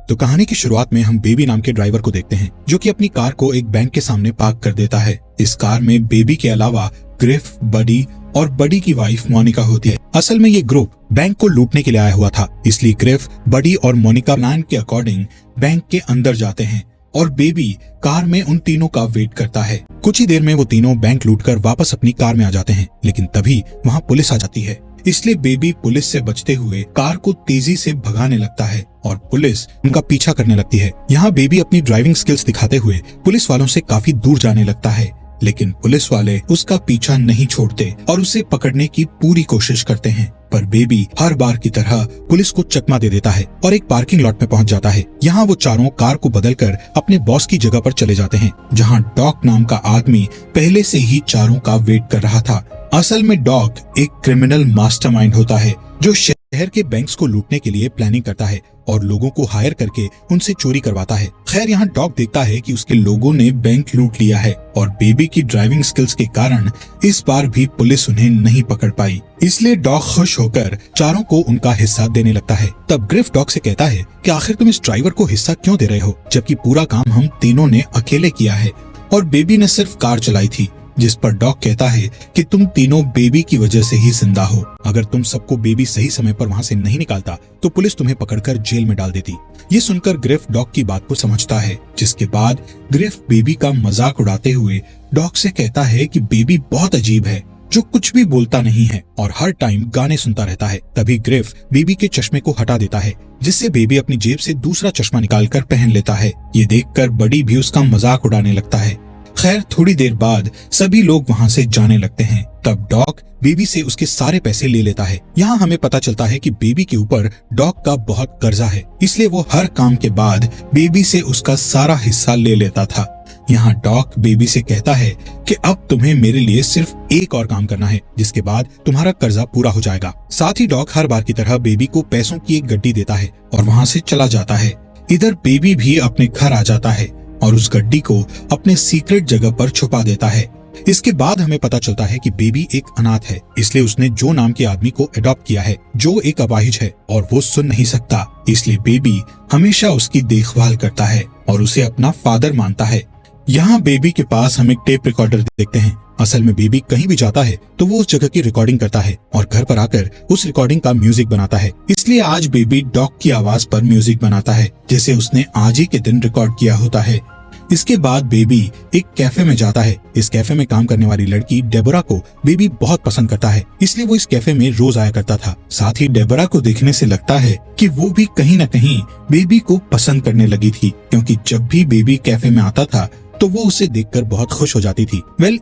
तो कहानी की शुरुआत में हम बेबी नाम के ड्राइवर को देखते हैं, जो कि अपनी कार को एक बैंक के सामने पार्क कर देता है। इस कार में बेबी के अलावा ग्रिफ, बडी और बडी की वाइफ मोनिका होती है। असल में ये ग्रुप बैंक को लूटने के लिए आया हुआ था, इसलिए ग्रिफ, बडी और मोनिका प्लान के अकॉर्डिंग बैंक के अंदर जाते हैं और बेबी कार में उन तीनों का वेट करता है। कुछ ही देर में वो तीनों बैंक लूटकर वापस अपनी कार में आ जाते हैं, लेकिन तभी वहाँ पुलिस आ जाती है। इसलिए बेबी पुलिस से बचते हुए कार को तेजी से भगाने लगता है और पुलिस उनका पीछा करने लगती है। यहाँ बेबी अपनी ड्राइविंग स्किल्स दिखाते हुए पुलिस वालों से काफी दूर जाने लगता है, लेकिन पुलिस वाले उसका पीछा नहीं छोड़ते और उसे पकड़ने की पूरी कोशिश करते हैं। पर बेबी हर बार की तरह पुलिस को चकमा दे देता है और एक पार्किंग लॉट में पहुंच जाता है। यहाँ वो चारों कार को बदलकर अपने बॉस की जगह पर चले जाते हैं, जहाँ डॉग नाम का आदमी पहले से ही चारों का वेट कर रहा था। असल में डॉग एक क्रिमिनल मास्टरमाइंड होता है, जो शहर के बैंक्स को लूटने के लिए प्लानिंग करता है और लोगों को हायर करके उनसे चोरी करवाता है। खैर, यहाँ डॉग देखता है कि उसके लोगों ने बैंक लूट लिया है और बेबी की ड्राइविंग स्किल्स के कारण इस बार भी पुलिस उन्हें नहीं पकड़ पाई। इसलिए डॉग खुश होकर चारों को उनका हिस्सा देने लगता है। तब ग्रिफ डॉग से कहता है कि आखिर तुम इस ड्राइवर को हिस्सा क्यों दे रहे हो, जबकि पूरा काम हम तीनों ने अकेले किया है और बेबी ने सिर्फ कार चलाई थी। जिस पर डॉग कहता है कि तुम तीनों बेबी की वजह से ही जिंदा हो। अगर तुम सबको बेबी सही समय पर वहाँ से नहीं निकालता तो पुलिस तुम्हें पकड़कर जेल में डाल देती। ये सुनकर ग्रिफ डॉग की बात को समझता है, जिसके बाद ग्रिफ बेबी का मजाक उड़ाते हुए डॉग से कहता है कि बेबी बहुत अजीब है, जो कुछ भी बोलता नहीं है और हर टाइम गाने सुनता रहता है। तभी ग्रिफ बेबी के चश्मे को हटा देता है, जिससे बेबी अपनी जेब से दूसरा चश्मा निकालकर पहन लेता है। ये देखकर बडी भी उसका मजाक उड़ाने लगता है। खैर, थोड़ी देर बाद सभी लोग वहाँ से जाने लगते हैं। तब डॉग बेबी से उसके सारे पैसे ले लेता है। यहाँ हमें पता चलता है कि बेबी के ऊपर डॉग का बहुत कर्जा है, इसलिए वो हर काम के बाद बेबी से उसका सारा हिस्सा ले लेता था। यहाँ डॉग बेबी से कहता है कि अब तुम्हें मेरे लिए सिर्फ एक और काम करना है, जिसके बाद तुम्हारा कर्जा पूरा हो जाएगा। साथ ही डॉग हर बार की तरह बेबी को पैसों की एक गड्डी देता है और वहाँ से चला जाता है। इधर बेबी भी अपने घर आ जाता है और उस गड्डी को अपने सीक्रेट जगह पर छुपा देता है। इसके बाद हमें पता चलता है कि बेबी एक अनाथ है, इसलिए उसने जो नाम के आदमी को अडॉप्ट किया है, जो एक अपाहिज है और वो सुन नहीं सकता। इसलिए बेबी हमेशा उसकी देखभाल करता है और उसे अपना फादर मानता है। यहाँ बेबी के पास हम एक टेप रिकॉर्डर देखते हैं। असल में बेबी कहीं भी जाता है तो वो उस जगह की रिकॉर्डिंग करता है और घर पर आकर उस रिकॉर्डिंग का म्यूजिक बनाता है। इसलिए आज बेबी डॉग की आवाज पर म्यूजिक बनाता है, जैसे उसने आज ही के दिन रिकॉर्ड किया होता है। इसके बाद बेबी एक कैफे में जाता है। इस कैफे में काम करने वाली लड़की डेबोरा को बेबी बहुत पसंद करता है, इसलिए वो इस कैफे में रोज आया करता था। साथ ही डेबोरा को देखने से लगता है कि वो भी कहीं न कहीं बेबी को पसंद करने लगी थी, क्योंकि जब भी बेबी कैफे में आता था तो वो उसे देखकर बहुत खुश हो जाती थी।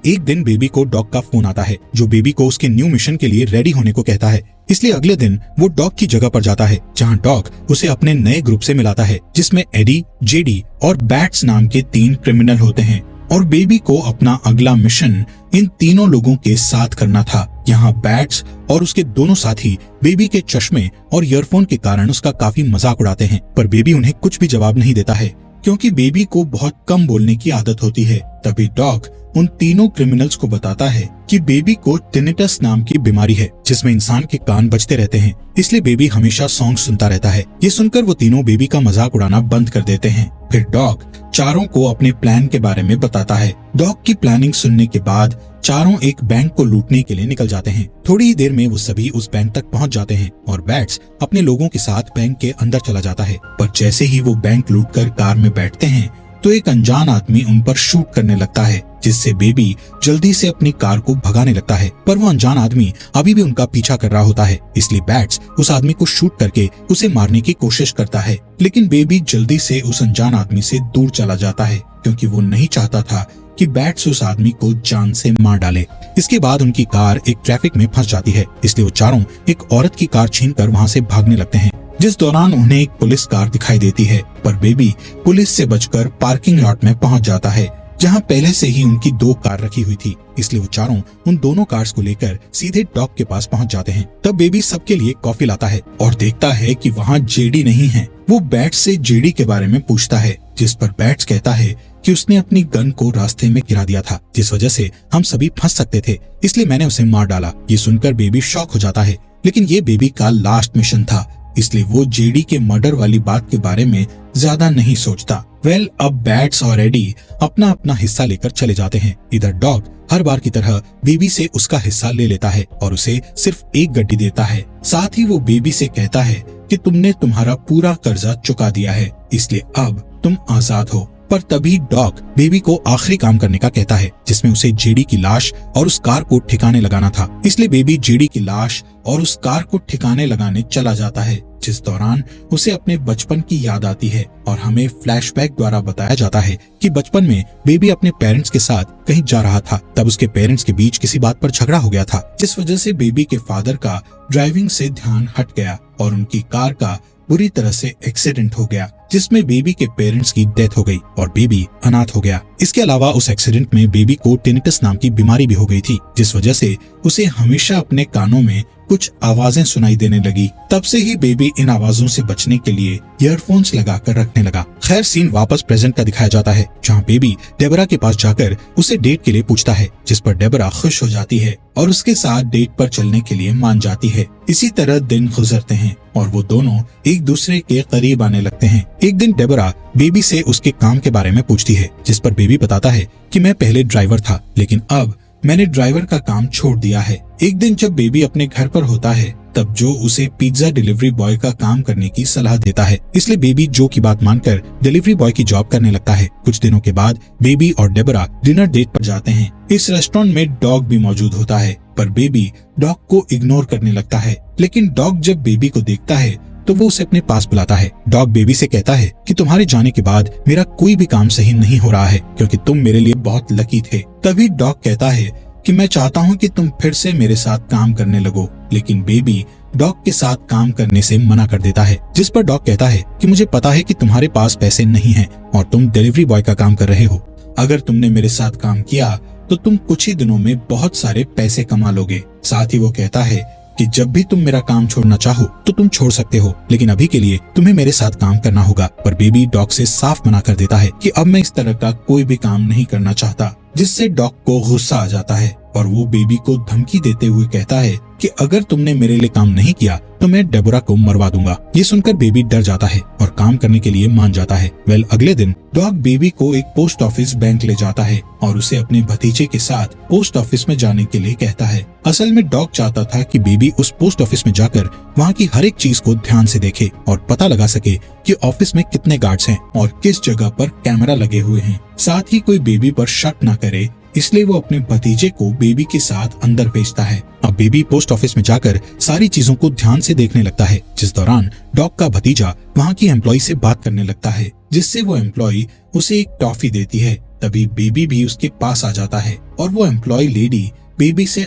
एक दिन बेबी को डॉग का फोन आता है, जो बेबी को उसके न्यू मिशन के लिए रेडी होने को कहता है। इसलिए अगले दिन वो डॉग की जगह पर जाता है, जहाँ डॉग उसे अपने नए ग्रुप से मिलाता है, जिसमें एडी, जेडी और बैट्स नाम के 3 क्रिमिनल होते हैं और बेबी को अपना अगला मिशन इन तीनों लोगों के साथ करना था। यहाँ बैट्स और उसके दोनों साथी बेबी के चश्मे और ईयरफोन के कारण उसका काफी मजाक उड़ाते हैं, पर बेबी उन्हें कुछ भी जवाब नहीं देता है, क्योंकि बेबी को बहुत कम बोलने की आदत होती है। तभी डॉग उन तीनों क्रिमिनल्स को बताता है कि बेबी को टिनिटस नाम की बीमारी है, जिसमें इंसान के कान बजते रहते हैं, इसलिए बेबी हमेशा सॉन्ग सुनता रहता है। ये सुनकर वो तीनों बेबी का मजाक उड़ाना बंद कर देते हैं। फिर डॉग चारों को अपने प्लान के बारे में बताता है। डॉग की प्लानिंग सुनने के बाद चारों एक बैंक को लूटने के लिए निकल जाते हैं। थोड़ी ही देर में वो सभी उस बैंक तक पहुंच जाते हैं और बैट्स अपने लोगों के साथ बैंक के अंदर चला जाता है। पर जैसे ही वो बैंक लूटकर कार में बैठते हैं तो एक अनजान आदमी उन पर शूट करने लगता है, जिससे बेबी जल्दी से अपनी कार को भगाने लगता है। पर वो अनजान आदमी अभी भी उनका पीछा कर रहा होता है, इसलिए बैट्स उस आदमी को शूट करके उसे मारने की कोशिश करता है। लेकिन बेबी जल्दी से उस अनजान आदमी से दूर चला जाता है, क्योंकि वो नहीं चाहता था कि बैट्स उस आदमी को जान से मार डाले। इसके बाद उनकी कार एक ट्रैफिक में फंस जाती है, इसलिए वो चारों एक औरत की कार छीनकर वहाँ से भागने लगते हैं, जिस दौरान उन्हें एक पुलिस कार दिखाई देती है। पर बेबी पुलिस से बचकर पार्किंग लॉट में पहुंच जाता है, जहां पहले से ही उनकी 2 कार रखी हुई थी, इसलिए वो चारों उन दोनों कार्स को लेकर सीधे डॉग के पास पहुंच जाते हैं। तब बेबी सबके लिए कॉफी लाता है और देखता है कि वहाँ जेडी नहीं है। वो बैट्स से जेडी के बारे में पूछता है, जिस पर बैट्स कहता है कि उसने अपनी गन को रास्ते में गिरा दिया था, जिस वजह से हम सभी फंस सकते थे, इसलिए मैंने उसे मार डाला। ये सुनकर बेबी शॉक हो जाता है, लेकिन ये बेबी का लास्ट मिशन था, इसलिए वो जेडी के मर्डर वाली बात के बारे में ज्यादा नहीं सोचता। अब बैट्स और एडी अपना अपना हिस्सा लेकर चले जाते हैं। इधर डॉग हर बार की तरह बेबी से उसका हिस्सा ले लेता है और उसे सिर्फ एक गड्डी देता है। साथ ही वो बेबी से कहता है कि तुमने तुम्हारा पूरा कर्जा चुका दिया है, इसलिए अब तुम आजाद हो। पर तभी डॉग बेबी को आखिरी काम करने का कहता है, जिसमें उसे जेडी की लाश और उस कार को ठिकाने लगाना था। इसलिए बेबी जेडी की लाश और उस कार को ठिकाने लगाने चला जाता है, जिस दौरान उसे अपने बचपन की याद आती है और हमें फ्लैशबैक द्वारा बताया जाता है कि बचपन में बेबी अपने पेरेंट्स के साथ कहीं जा रहा था। तब उसके पेरेंट्स के बीच किसी बात पर झगड़ा हो गया था, जिस वजह से बेबी के फादर का ड्राइविंग से ध्यान हट गया और उनकी कार का बुरी तरह से एक्सीडेंट हो गया, जिसमें बेबी के पेरेंट्स की डेथ हो गई और बेबी अनाथ हो गया। इसके अलावा उस एक्सीडेंट में बेबी को टिनिटस नाम की बीमारी भी हो गई थी, जिस वजह से उसे हमेशा अपने कानों में कुछ आवाजें सुनाई देने लगी। तब से ही बेबी इन आवाजों से बचने के लिए ईयरफोन्स लगाकर रखने लगा। खैर, सीन वापस प्रेजेंट का दिखाया जाता है, जहाँ बेबी डेबरा के पास जाकर उसे डेट के लिए पूछता है, जिस पर डेबरा खुश हो जाती है और उसके साथ डेट पर चलने के लिए मान जाती है। इसी तरह दिन गुजरते हैं और वो दोनों एक दूसरे के करीब आने लगते हैं। एक दिन डेबरा बेबी से उसके काम के बारे में पूछती है, जिस पर बेबी बताता है कि मैं पहले ड्राइवर था, लेकिन अब मैंने ड्राइवर का काम छोड़ दिया है। एक दिन जब बेबी अपने घर पर होता है, तब जो उसे पिज्जा डिलीवरी बॉय का काम करने की सलाह देता है, इसलिए बेबी जो की बात मानकर डिलीवरी बॉय की जॉब करने लगता है। कुछ दिनों के बाद बेबी और डेबरा डिनर डेट पर जाते हैं। इस रेस्टोरेंट में डॉग भी मौजूद होता है, पर बेबी डॉग को इग्नोर करने लगता है। लेकिन डॉग जब बेबी को देखता है तो वो उसे अपने पास बुलाता है। डॉग बेबी से कहता है कि तुम्हारे जाने के बाद मेरा कोई भी काम सही नहीं हो रहा है, क्योंकि तुम मेरे लिए बहुत लकी थे। तभी डॉग कहता है कि मैं चाहता हूँ कि तुम फिर से मेरे साथ काम करने लगो, लेकिन बेबी डॉग के साथ काम करने से मना कर देता है, जिस पर डॉग कहता है कि मुझे पता है कि तुम्हारे पास पैसे नहीं हैं और तुम डिलीवरी बॉय का काम कर रहे हो। अगर तुमने मेरे साथ काम किया तो तुम कुछ ही दिनों में बहुत सारे पैसे कमा लोगे। साथ ही वो कहता है कि जब भी तुम मेरा काम छोड़ना चाहो तो तुम छोड़ सकते हो, लेकिन अभी के लिए तुम्हें मेरे साथ काम करना होगा। पर बेबी डॉग से साफ मना कर देता है कि अब मैं इस तरह का कोई भी काम नहीं करना चाहता, जिससे डॉग को गुस्सा आ जाता है और वो बेबी को धमकी देते हुए कहता है कि अगर तुमने मेरे लिए काम नहीं किया तो मैं डेबोरा को मरवा दूंगा। ये सुनकर बेबी डर जाता है और काम करने के लिए मान जाता है। अगले दिन डॉग बेबी को एक पोस्ट ऑफिस बैंक ले जाता है और उसे अपने भतीजे के साथ पोस्ट ऑफिस में जाने के लिए कहता है। असल में डॉग चाहता था कि बेबी उस पोस्ट ऑफिस में जाकर वहाँ की हर एक चीज को ध्यान से देखे और पता लगा सके कि ऑफिस में कितने गार्ड्स हैं और किस जगह पर कैमरा लगे हुए हैं। साथ ही कोई बेबी पर शक न करे, इसलिए वो अपने भतीजे को बेबी के साथ अंदर भेजता है। अब बेबी पोस्ट ऑफिस में जाकर सारी चीजों को ध्यान से देखने लगता है, जिस दौरान डॉग का भतीजा वहाँ की एम्प्लॉय से बात करने लगता है, जिससे वो एम्प्लॉय उसे एक टॉफी देती है। तभी बेबी भी उसके पास आ जाता है और वो एम्प्लॉय लेडी बेबी से